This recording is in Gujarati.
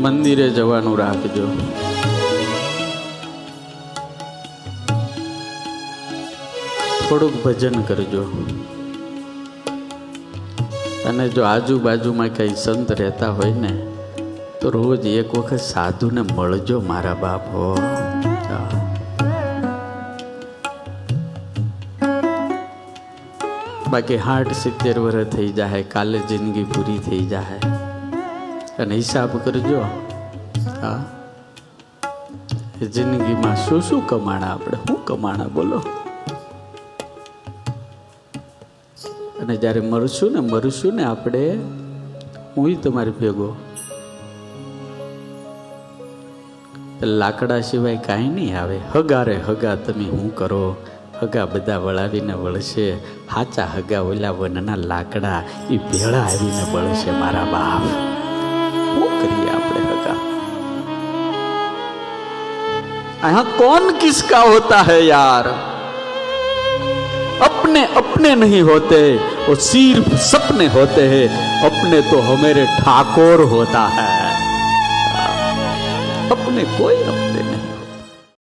મંદિરે જવાનું રાખજો. થોડુંક ભજન કરજો. અને જો આજુબાજુમાં કઈ સંત રહેતા હોય ને તો રોજ એક વખત સાધુને મળજો મારા બાપ હો. બાકી 60-70 વર્ષ થઈ જાય, કાલે જિંદગી પૂરી થઈ જાય. અને હિસાબ કરજો, હા, જિંદગીમાં શું શું કમાણા આપણે, શું કમાણા બોલો. અને જ્યારે મરશું ને આપણે, હું તમારી ભેગો, લાકડા સિવાય કાંઈ નહીં આવે. હગારે હગા તમે શું કરો, હગા બધા વળાવીને વળશે. હાચા હગા ઓલા વનના લાકડા એ ભેળા આવીને વળશે મારા બાપ. શું કરીએ આપણે હગા? यहाँ कौन किसका होता है यार? अपने अपने नहीं होते, वो सिर्फ सपने होते हैं. अपने तो हमारे ठाकुर होता है, अपने कोई अपने नहीं.